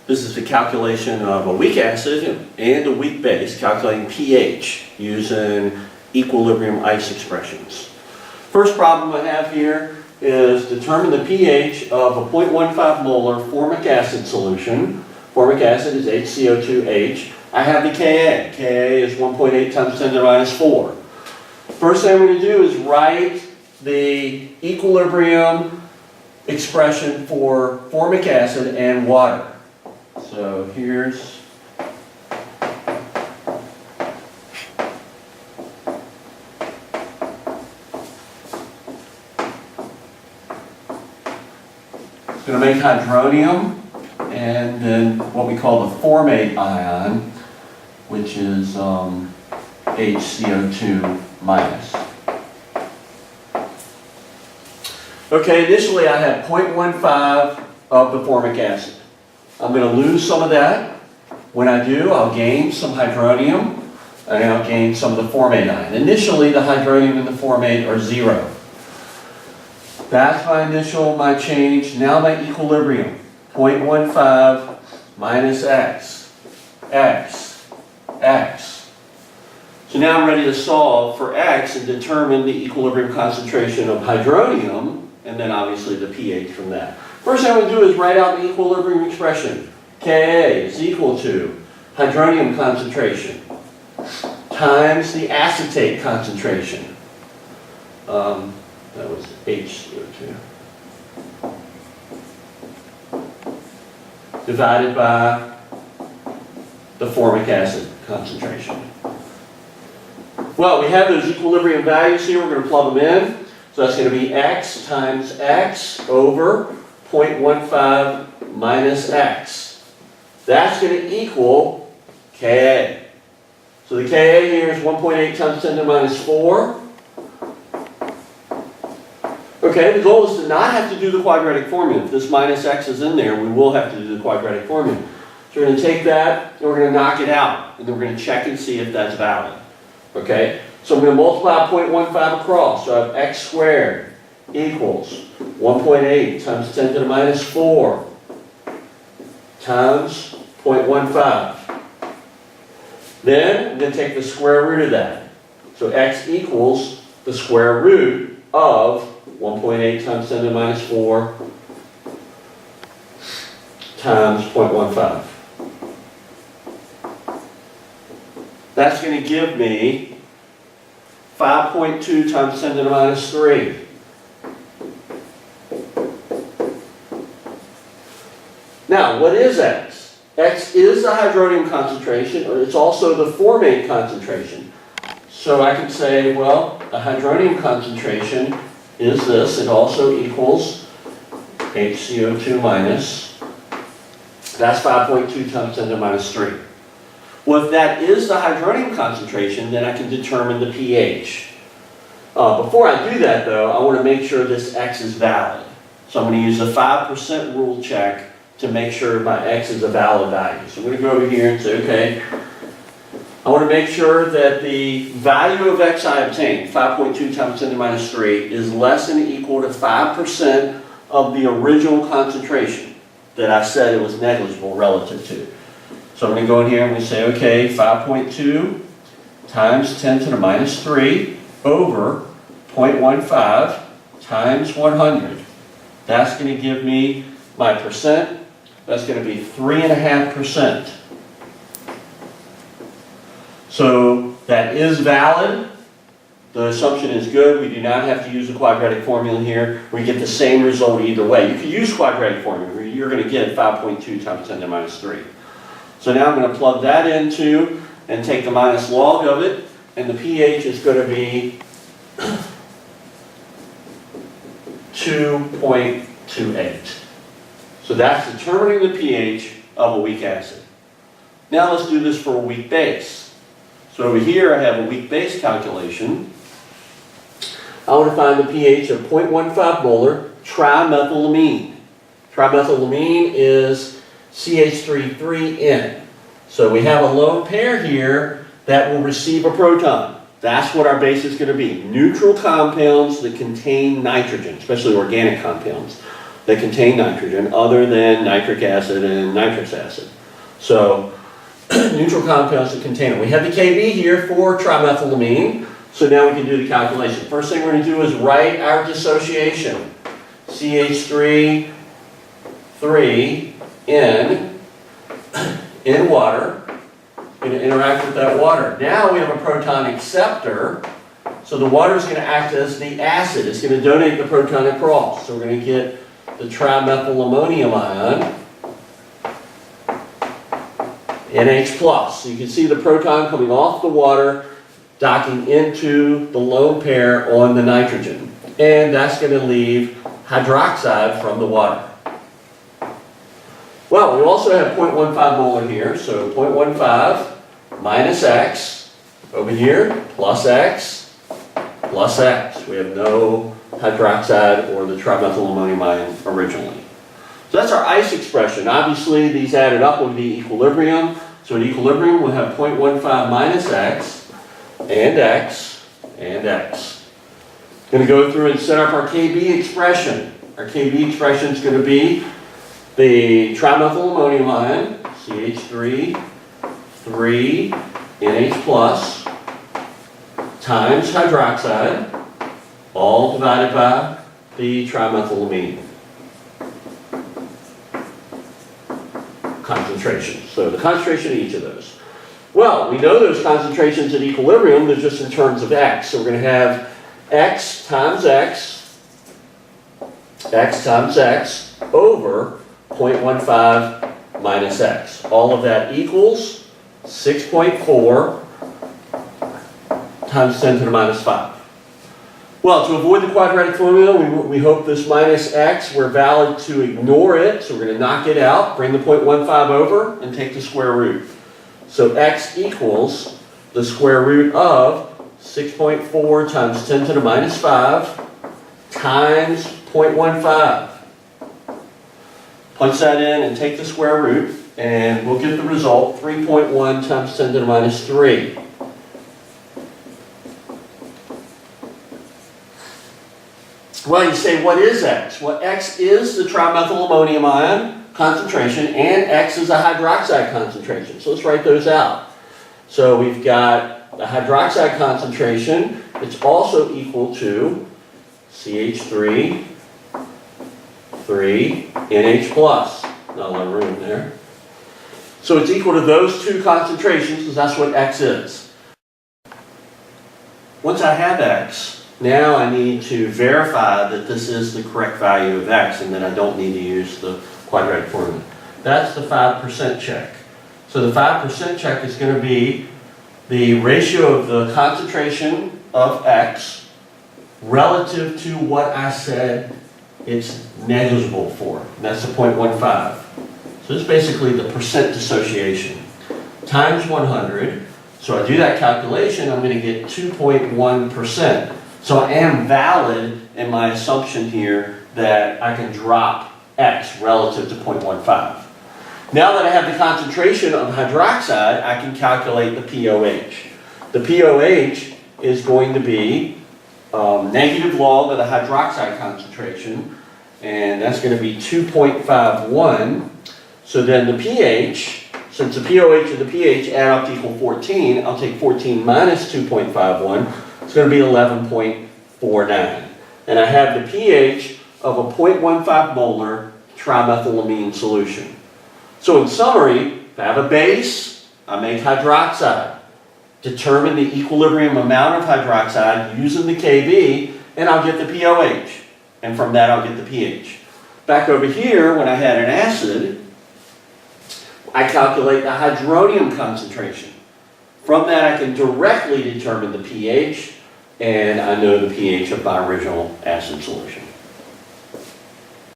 This is the calculation of a weak acid and a weak base, calculating pH using equilibrium ice expressions. First problem I have here is determine the pH of a 0.15 molar formic acid solution. Formic acid is HCO2H. I have the Ka. Ka is 1.8 times 10 to the minus 4. First thing I'm going to do is write the equilibrium expression for formic acid and water. So here's going to make hydronium and then what we call the formate ion, which is HCO2 minus. Okay, initially I had 0.15 of the formic acid. I'm going to lose some of that. When I do, I'll gain some hydronium and I'll gain some of the formate ion. Initially, the hydronium and the formate are 0. That's my change. Now my equilibrium, 0.15 minus X, X, X. So now I'm ready to solve for X and determine the equilibrium concentration of hydronium, and then obviously the pH from that. First thing I'm going to do is write out the equilibrium expression. Ka is equal to hydronium concentration times the acetate concentration. That was HCO2. Divided by the formic acid concentration. Well, we have those equilibrium values here. We're going to plug them in. So that's going to be X times X over 0.15 minus X. That's going to equal Ka. So the Ka here is 1.8 times 10 to the minus 4. Okay, the goal is to not have to do the quadratic formula. If this minus X is in there, we will have to do the quadratic formula. So we're going to take that and we're going to knock it out. And then we're going to check and see if that's valid. Okay, so I'm going to multiply 0.15 across. So I have X squared equals 1.8 times 10 to the minus 4 times 0.15. Then I'm going to take the square root of that. So X equals the square root of 1.8 times 10 to the minus 4 times 0.15. That's going to give me 5.2 times 10 to the minus 3. Now, what is X? X is the hydronium concentration, or it's also the formate concentration. So I can say, well, the hydronium concentration is this. It also equals HCO2 minus. That's 5.2 times 10 to the minus 3. Well, if that is the hydronium concentration, then I can determine the pH. Before I do that, though, I want to make sure this X is valid. So I'm going to use the 5% rule check to make sure my X is a valid value. So I'm going to go over here and say, okay, I want to make sure that the value of X I obtained, 5.2 times 10 to the minus 3, is less than or equal to 5% of the original concentration that I said it was negligible relative to. So I'm going to go in here and I'm going to say, okay, 5.2 times 10 to the minus 3 over 0.15 times 100. That's going to give me my percent. That's going to be 3.5%. So that is valid. The assumption is good. We do not have to use the quadratic formula here. We get the same result either way. You can use quadratic formula. You're going to get 5.2 times 10 to the minus 3. So now I'm going to plug that into and take the minus log of it, and the pH is going to be 2.28. So that's determining the pH of a weak acid. Now let's do this for a weak base. So over here I have a weak base calculation. I want to find the pH of 0.15 molar trimethylamine. Trimethylamine is CH3,3N. So we have a lone pair here that will receive a proton. That's what our base is going to be. Neutral compounds that contain nitrogen, especially organic compounds, that contain nitrogen other than nitric acid and nitrous acid. So neutral compounds that contain it. We have the Kb here for trimethylamine, so now we can do the calculation. First thing we're going to do is write our dissociation. CH3, 3 in water, going to interact with that water. Now we have a proton acceptor, so the water is going to act as the acid. It's going to donate the proton across. So we're going to get the trimethylammonium ion, NH+. So you can see the proton coming off the water, docking into the lone pair on the nitrogen. And that's going to leave hydroxide from the water. Well, we also have 0.15 molar here, so 0.15 minus X over here, plus X, plus X. We have no hydroxide or the trimethylammonium ion originally. So that's our ice expression. Obviously, these added up would be equilibrium. So at equilibrium, we'll have 0.15 minus X, and X, and X. Going to go through and set up our Kb expression. Our Kb expression is going to be the trimethylammonium ion, CH3, 3 NH+, times hydroxide, all divided by the trimethylamine concentration. So the concentration of each of those. Well, we know those concentrations at equilibrium, they're just in terms of X. So we're going to have X times X, X times X, over 0.15 minus X. All of that equals 6.4 times 10 to the minus 5. Well, to avoid the quadratic formula, we hope this minus X, we're valid to ignore it, so we're going to knock it out, bring the 0.15 over, and take the square root. So X equals the square root of 6.4 times 10 to the minus 5 times 0.15. Punch that in and take the square root, and we'll get the result, 3.1 times 10 to the minus 3. Well, you say, what is X? Well, X is the trimethylammonium ion concentration, and X is a hydroxide concentration. So let's write those out. So we've got the hydroxide concentration. It's also equal to CH3, 3 NH+. Not a lot of room there. So it's equal to those two concentrations, because that's what X is. Once I have X, now I need to verify that this is the correct value of X and that I don't need to use the quadratic formula. That's the 5% check. So the 5% check is going to be the ratio of the concentration of X relative to what I said it's negligible for. And that's the 0.15. So it's basically the percent dissociation times 100. So I do that calculation, I'm going to get 2.1%. So I am valid in my assumption here that I can drop X relative to 0.15. Now that I have the concentration of hydroxide, I can calculate the pOH. The pOH is going to be negative log of the hydroxide concentration, and that's going to be 2.51. So then the pH, since the pOH and the pH add up to equal 14, I'll take 14 minus 2.51. It's going to be 11.49. And I have the pH of a 0.15 molar trimethylamine solution. So in summary, if I have a base, I make hydroxide. Determine the equilibrium amount of hydroxide using the Kb, and I'll get the pOH. And from that, I'll get the pH. Back over here, when I had an acid, I calculate the hydronium concentration. From that, I can directly determine the pH, and I know the pH of my original acid solution.